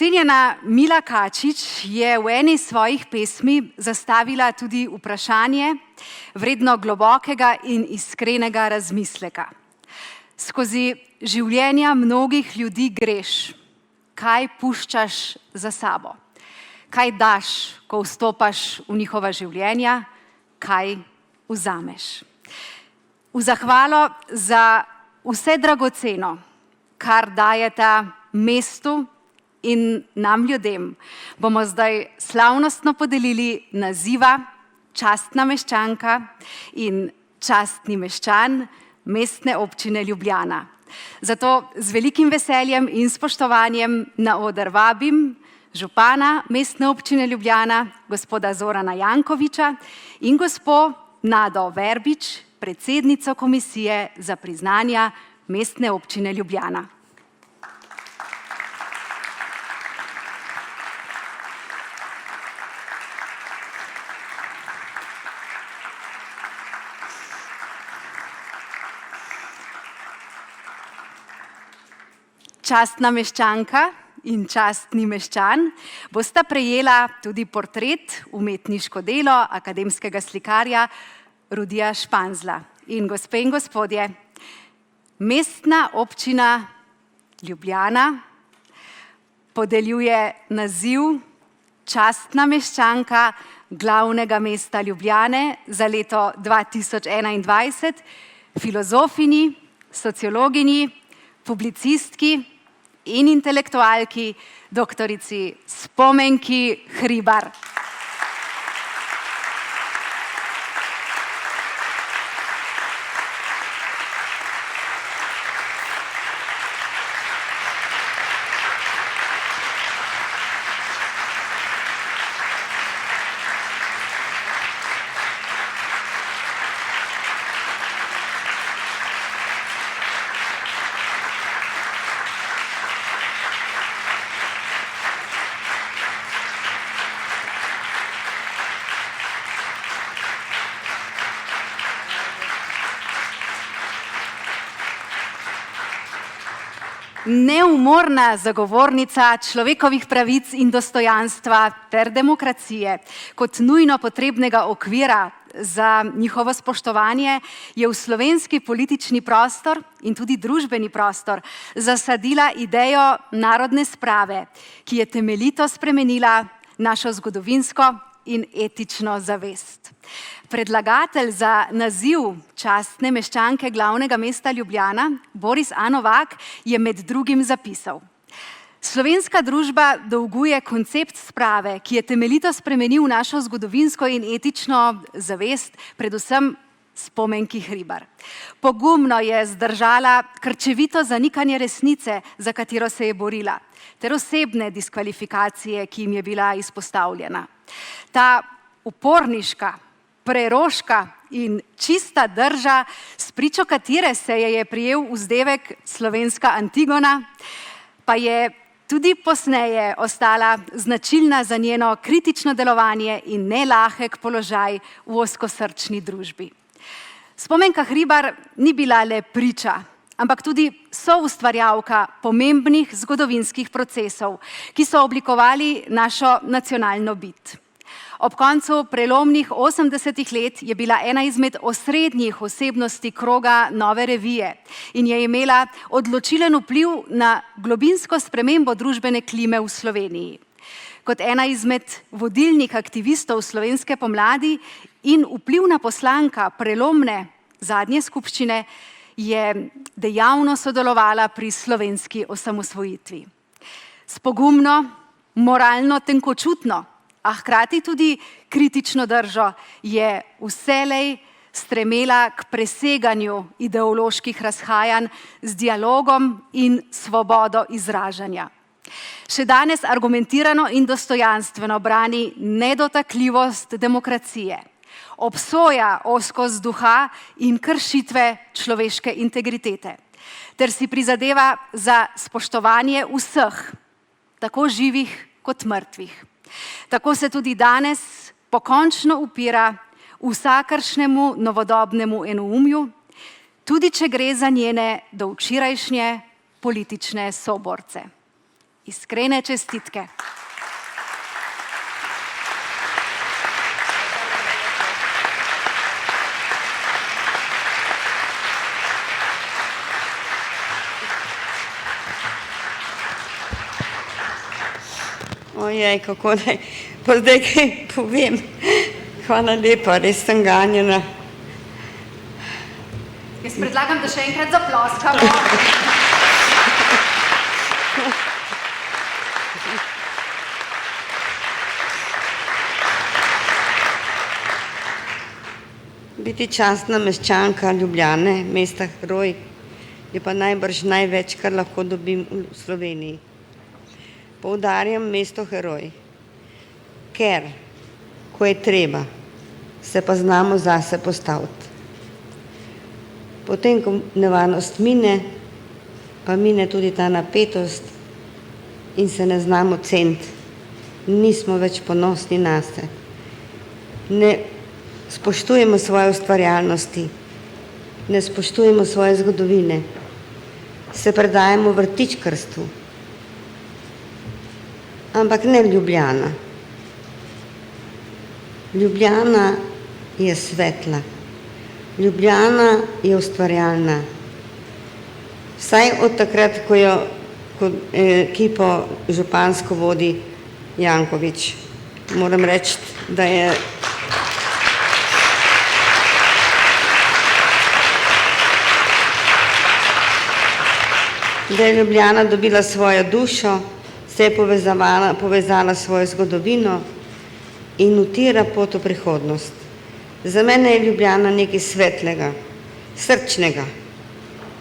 Cenjena Mila Kačič je v eni svojih pesmi zastavila tudi vprašanje, vredno globokega in iskrenega razmisleka. Skozi življenja mnogih ljudi greš, kaj puščaš za sabo, kaj daš, ko vstopaš v njihova življenja, kaj vzameš. V zahvalo za vse dragoceno, kar dajeta mestu in nam ljudem, bomo zdaj slavnostno podelili naziva častna meščanka in častni meščan Mestne občine Ljubljana. Zato z velikim veseljem in spoštovanjem na oder vabim župana Mestne občine Ljubljana, gospoda Zorana Jankovića in gospo Nado Verbič, predsednico Komisije za priznanja Mestne občine Ljubljana. Častna meščanka in častni meščan bosta prejela tudi portret, umetniško delo akademskega slikarja Rudija Španzla. In gospe in gospodje, Mestna občina Ljubljana podeljuje naziv častna meščanka glavnega mesta Ljubljane za leto 2021 filozofinji, sociologinji, publicistki in intelektualki doktorici Spomenki Hribar. Neumorna zagovornica človekovih pravic in dostojanstva ter demokracije kot nujno potrebnega okvira za njihovo spoštovanje je v slovenski politični prostor in tudi družbeni prostor zasadila idejo narodne sprave, ki je temeljito spremenila našo zgodovinsko in etično zavest. Predlagatelj za naziv častne meščanke glavnega mesta Ljubljana, Boris A. Novak, je med drugim zapisal: Slovenska družba dolguje koncept sprave, ki je temeljito spremenil našo zgodovinsko in etično zavest, predvsem Spomenki Hribar. Pogumno je zdržala krčevito zanikanje resnice, za katero se je borila, ter osebne diskvalifikacije, ki jim je bila izpostavljena. Ta uporniška, preroška in čista drža, spričo katere se je prijel vzdevek slovenska Antigona, pa je tudi posneje ostala značilna za njeno kritično delovanje in nelahek položaj v ozkosrčni družbi. Spomenka Hribar ni bila le priča, ampak tudi soustvarjalka pomembnih zgodovinskih procesov, ki so oblikovali našo nacionalno bit. Ob koncu prelomnih 80. let je bila ena izmed osrednjih osebnosti kroga Nove revije in je imela odločilen vpliv na globinsko spremembo družbene klime v Sloveniji. Kot ena izmed vodilnih aktivistov slovenske pomladi in vplivna poslanka prelomne zadnje skupščine je dejavno sodelovala pri slovenski osamosvojitvi. S pogumno, moralno tenkočutno, a hkrati tudi kritično držo je vselej stremela k preseganju ideoloških razhajanj z dialogom in svobodo izražanja. Še danes argumentirano in dostojanstveno brani nedotakljivost demokracije, obsoja ozkost duha in kršitve človeške integritete, ter si prizadeva za spoštovanje vseh, tako živih kot mrtvih. Tako se tudi danes pokončno upira vsakršnemu novodobnemu enoumju, tudi če gre za njene dovčerajšnje politične soborce. Iskrene čestitke. Ojej, kako naj, pa zdaj kaj povem. Hvala lepa, res sem ganjena. Jaz predlagam, da še enkrat zaploskamo. Biti častna meščanka Ljubljane, mesta heroj, je pa najbrž največ, kar lahko dobim v Sloveniji. Poudarjam mesto heroj, ker, ko je treba, se pa znamo zase postaviti. Potem, ko nevarnost mine, pa mine tudi ta napetost in se ne znamo ceniti. Nismo več ponosni nase. Ne spoštujemo svoje ustvarjalnosti, ne spoštujemo svoje zgodovine, se predajemo vrtičkarstvu. Ampak ne Ljubljana. Ljubljana je svetla. Ljubljana je ustvarjalna. Vsaj od takrat, ko jo ekipo župansko vodi Janković. Moram reči, da je Ljubljana dobila svojo dušo, se je povezala svojo zgodovino in utira pot v prihodnost. Za mene je Ljubljana nekaj svetlega, srčnega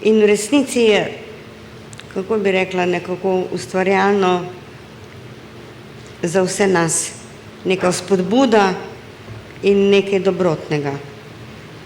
in v resnici je, kako bi rekla, nekako ustvarjalno za vse nas, neka spodbuda in nekaj dobrotnega.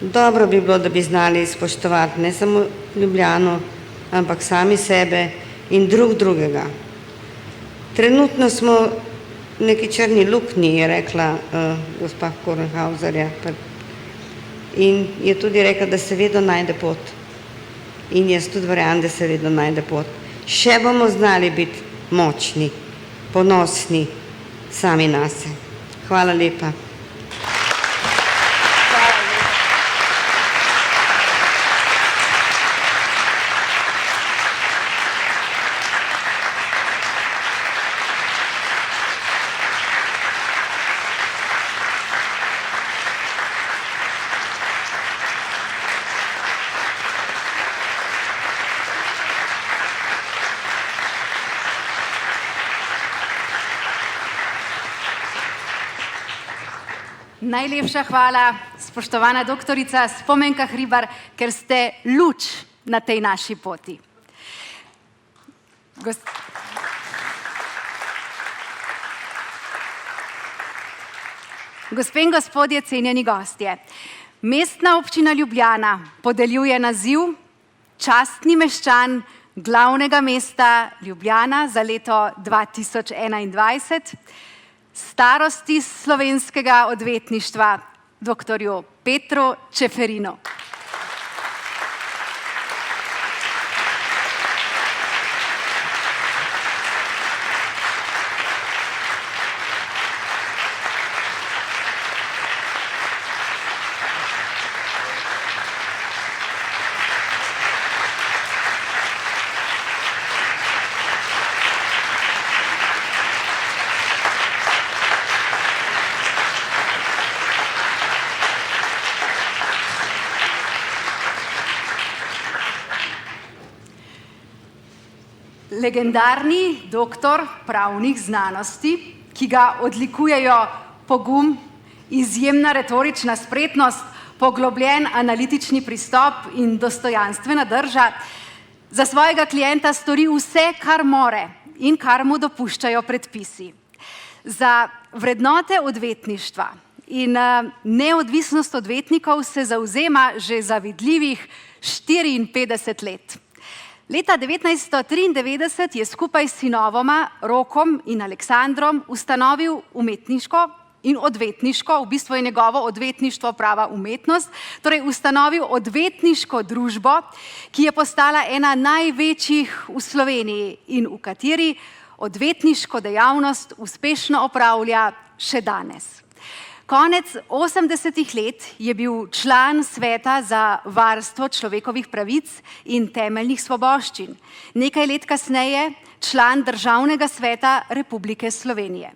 Dobro bi bilo, da bi znali spoštovati ne samo Ljubljano, ampak sami sebe in drugega. Trenutno smo v neki črni luknji, je rekla gospa Kornhauserja, in je tudi rekla, da se vedno najde pot. In jaz tudi verjamem, da se vedno najde pot. Še bomo znali biti močni, ponosni sami nase. Hvala lepa. Najlepša hvala, spoštovana doktorica Spomenka Hribar, ker ste luč na tej naši poti. Gospe in gospodje, cenjeni gostje, Mestna občina Ljubljana podeljuje naziv častni meščan glavnega mesta Ljubljana za leto 2021 starosti slovenskega odvetništva, doktorju Petru Čeferinu. Legendarni doktor pravnih znanosti, ki ga odlikujejo pogum, izjemna retorična spretnost, poglobljen analitični pristop in dostojanstvena drža, za svojega klienta stori vse, kar more in kar mu dopuščajo predpisi. Za vrednote odvetništva in neodvisnost odvetnikov se zavzema že zavidljivih 54 let. Leta 1993 je skupaj s sinovoma Rokom in Aleksandrom ustanovil umetniško in odvetniško, v bistvu je njegovo odvetništvo prava umetnost, torej ustanovil odvetniško družbo, ki je postala ena največjih v Sloveniji in v kateri odvetniško dejavnost uspešno opravlja še danes. Konec 80. let je bil član Sveta za varstvo človekovih pravic in temeljnih svoboščin. Nekaj let kasneje član Državnega sveta Republike Slovenije.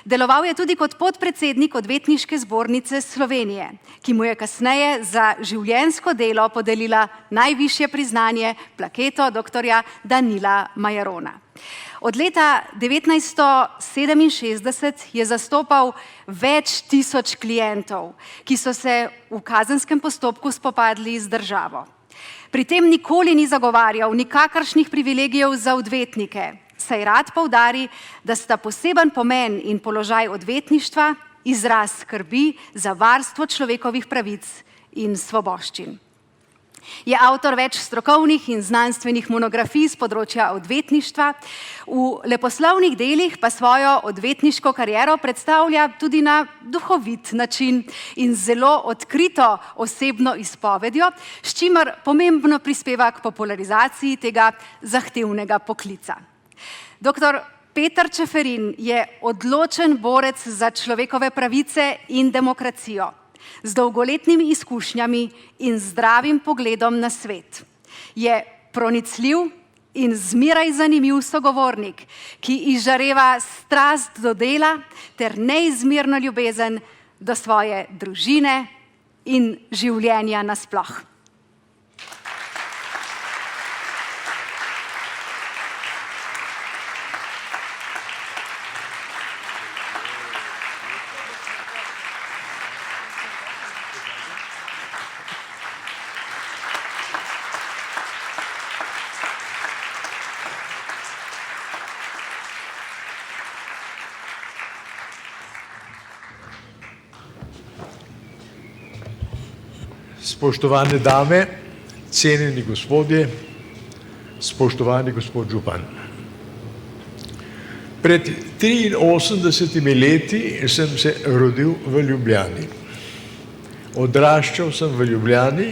Deloval je tudi kot podpredsednik Odvetniške zbornice Slovenije, ki mu je kasneje za življenjsko delo podelila najvišje priznanje, plaketo doktorja Danila Majerona. Od leta 1967 je zastopal več tisoč klientov, ki so se v kazenskem postopku spopadli z državo. Pri tem nikoli ni zagovarjal nikakršnih privilegijev za odvetnike, saj rad poudari, da sta poseben pomen in položaj odvetništva izraz skrbi za varstvo človekovih pravic in svoboščin. Je avtor več strokovnih in znanstvenih monografij z področja odvetništva, v leposlovnih delih pa svojo odvetniško kariero predstavlja tudi na duhovit način in zelo odkrito osebno izpovedjo, s čimer pomembno prispeva k popularizaciji tega zahtevnega poklica. Dr. Peter Čeferin je odločen borec za človekove pravice in demokracijo, z dolgoletnimi izkušnjami in zdravim pogledom na svet. Je pronicljiv in zmeraj zanimiv sogovornik, ki izžareva strast do dela ter neizmerno ljubezen do svoje družine in življenja nasploh. Spoštovane dame, cenjeni gospodje, spoštovani gospod župan. Pred 83 leti sem se rodil v Ljubljani. Odraščal sem v Ljubljani,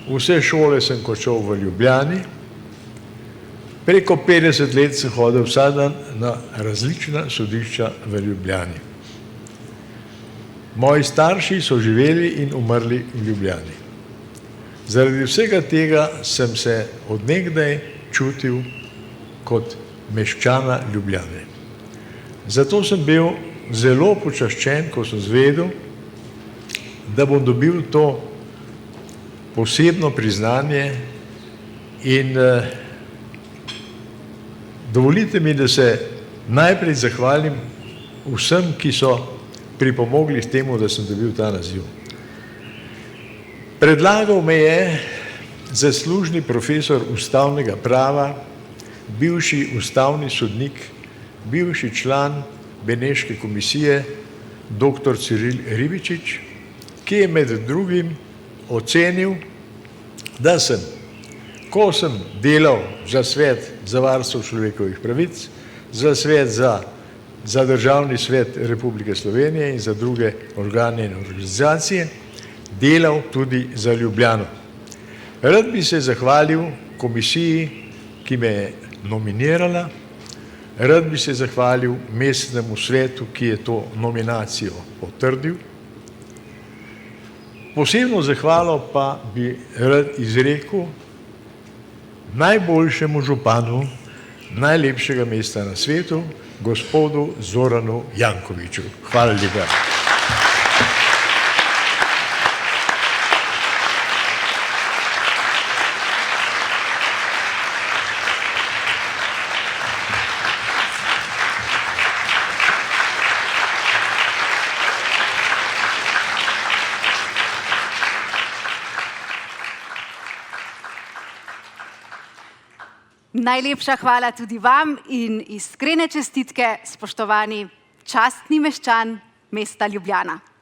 vse šole sem končal v Ljubljani, preko 50 let sem hodil vsak dan na različna sodišča v Ljubljani. Moji starši so živeli in umrli v Ljubljani. Zaradi vsega tega sem se od nekdaj čutil kot meščana Ljubljane. Zato sem bil zelo počaščen, ko sem zvedel, da bom dobil to posebno priznanje in dovolite mi, da se najprej zahvalim vsem, ki so pripomogli k temu, da sem dobil ta naziv. Predlagal me je zaslužni profesor ustavnega prava, bivši ustavni sodnik, bivši član Beneške komisije, dr. Ciril Ribičič, ki je med drugim ocenil, da sem, ko sem delal za Svet za varstvo človekovih pravic, za Svet za Državni svet Republike Slovenije in za druge organe in organizacije, delal tudi za Ljubljano. Rad bi se zahvalil komisiji, ki me je nominirala, rad bi se zahvalil mestnemu svetu, ki je to nominacijo potrdil. Posebno zahvalo pa bi rad izrekel najboljšemu županu najlepšega mesta na svetu, gospodu Zoranu Jankoviću. Hvala lepa. Najlepša hvala tudi vam in iskrene čestitke, spoštovani častni meščan mesta Ljubljana.